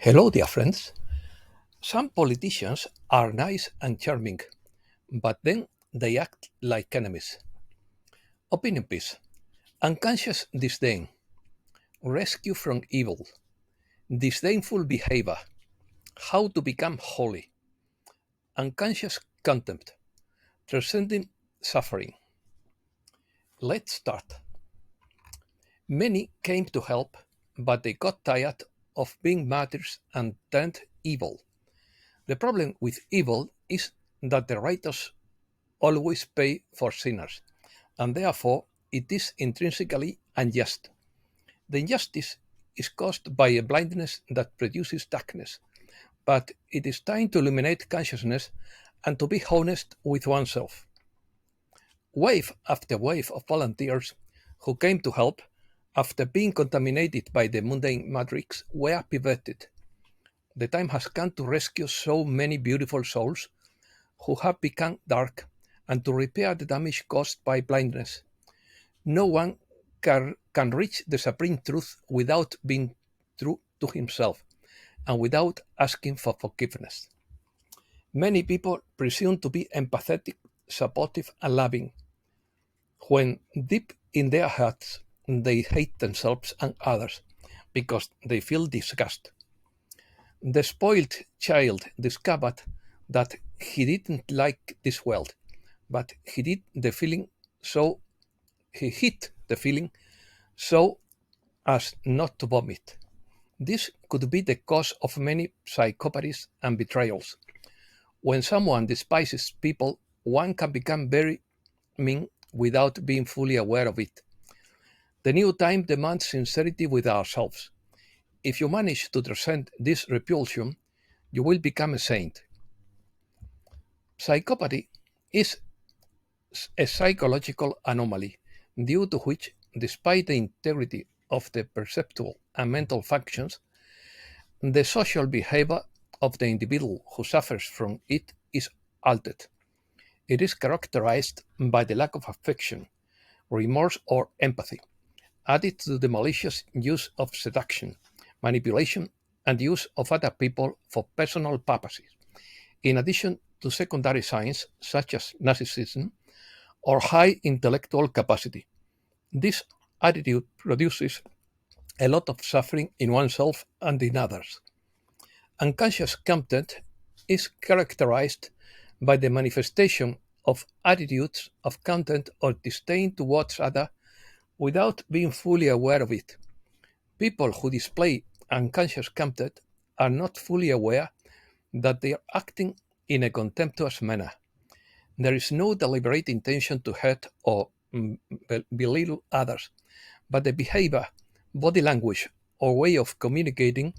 Hello, dear friends. Some politicians are nice and charming, but then they act like enemies. Opinion piece. Unconscious disdain. Rescue from evil. Disdainful behavior. How to become holy. Unconscious contempt. Transcending suffering. Let's start. Many came to help, but they got tired of being martyrs and turned evil. The problem with evil is that the righteous always pay for sinners, and therefore it is intrinsically unjust. The injustice is caused by a blindness that produces darkness, but it is time to illuminate consciousness and to be honest with oneself. Wave after wave of volunteers who came to help after being contaminated by the mundane matrix were pivoted. The time has come to rescue so many beautiful souls who have become dark and to repair the damage caused by blindness. No one can reach the supreme truth without being true to himself and without asking for forgiveness. Many people presume to be empathetic, supportive, and loving, when deep in their hearts they hate themselves and others because they feel disgust. The spoiled child discovered that he didn't like this world, but he hid the feeling so as not to vomit. This could be the cause of many psychopathies and betrayals. When someone despises people, one can become very mean without being fully aware of it. The new time demands sincerity with ourselves. If you manage to transcend this repulsion, you will become a saint. Psychopathy is a psychological anomaly due to which, despite the integrity of the perceptual and mental functions, the social behavior of the individual who suffers from it is altered. It is characterized by the lack of affection, remorse, or empathy, added to the malicious use of seduction, manipulation, and use of other people for personal purposes, in addition to secondary signs such as narcissism or high intellectual capacity. This attitude produces a lot of suffering in oneself and in others. Unconscious contempt is characterized by the manifestation of attitudes of contempt or disdain towards others without being fully aware of it. People who display unconscious contempt are not fully aware that they are acting in a contemptuous manner. There is no deliberate intention to hurt or belittle others, but the behavior, body language, or way of communicating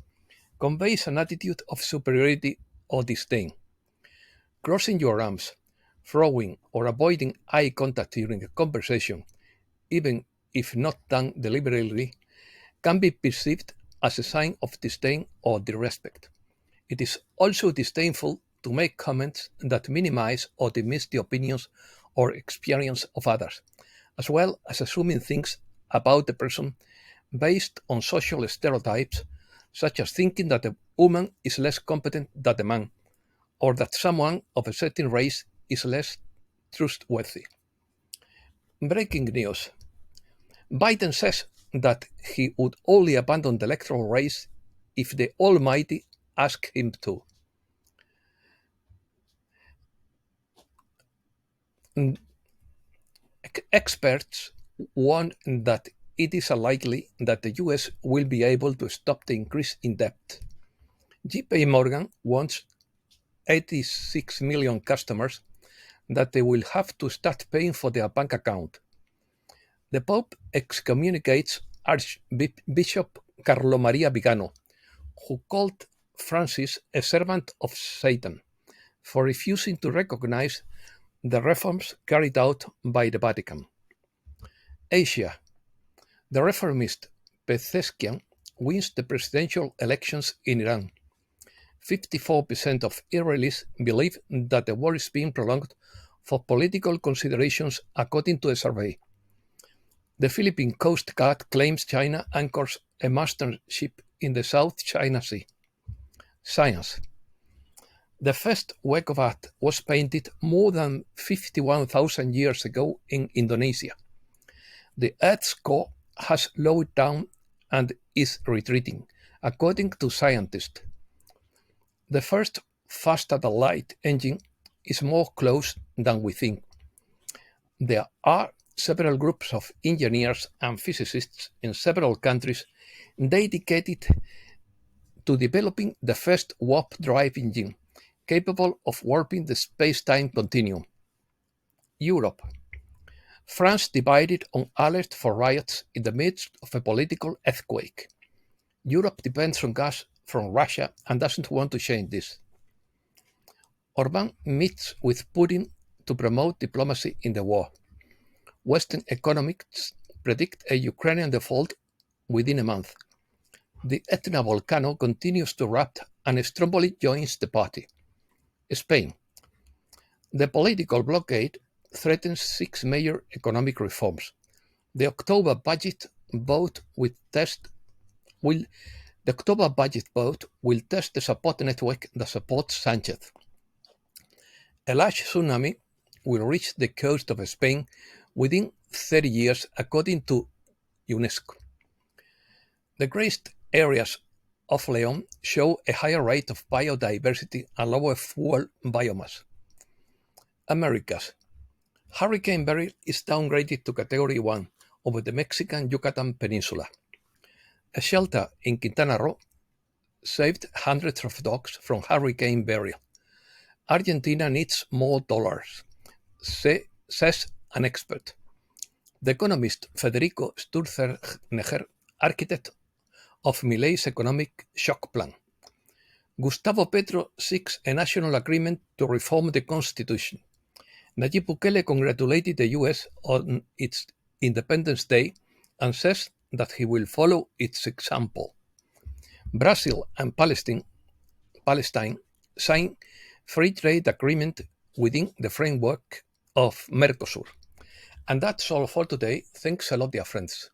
conveys an attitude of superiority or disdain. Crossing your arms, throwing or avoiding eye contact during a conversation, even if not done deliberately, can be perceived as a sign of disdain or disrespect. It is also disdainful to make comments that minimize or dismiss the opinions or experience of others, as well as assuming things about the person based on social stereotypes, such as thinking that a woman is less competent than a man, or that someone of a certain race is less trustworthy. Breaking news. Biden says that he would only abandon the electoral race if the Almighty asked him to. Experts warn that it is unlikely that the US will be able to stop the increase in debt. JP Morgan wants 86 million customers that they will have to start paying for their bank account. The Pope excommunicates Archbishop Carlo Maria Vigano, who called Francis a servant of Satan, for refusing to recognize the reforms carried out by the Vatican. Asia. The reformist Pezeshkian wins the presidential elections in Iran. 54% of Israelis believe that the war is being prolonged for political considerations, according to a survey. The Philippine Coast Guard claims China anchors a master ship in the South China Sea. Science. The first work of art was painted more than 51,000 years ago in Indonesia. The Earth's core has slowed down and is retreating, according to scientists. The first faster-than-light engine is more close than we think. There are several groups of engineers and physicists in several countries dedicated to developing the first warp drive engine capable of warping the space-time continuum. Europe. France divided on alert for riots in the midst of a political earthquake. Europe depends on gas from Russia and doesn't want to change this. Orbán meets with Putin to promote diplomacy in the war. Western economists predict a Ukrainian default within a month. The Etna volcano continues to erupt and Stromboli joins the party. Spain. The political blockade threatens 6 major economic reforms. The October budget vote will test the support network that supports Sanchez. A large tsunami will reach the coast of Spain within 30 years, according to UNESCO. The greatest areas of León show a higher rate of biodiversity and lower fuel biomass. Americas. Hurricane Beryl is downgraded to Category 1 over the Mexican Yucatan Peninsula. A shelter in Quintana Roo saved hundreds of dogs from Hurricane Beryl. Argentina needs more dollars, says an expert. The economist Federico Sturzenegger, architect of Milei's economic shock plan. Gustavo Petro seeks a national agreement to reform the constitution. Nayib Bukele congratulated the US on its Independence Day and says that he will follow its example. Brazil and Palestine sign free trade agreement within the framework of Mercosur. And that's all for today. Thanks a lot, dear friends.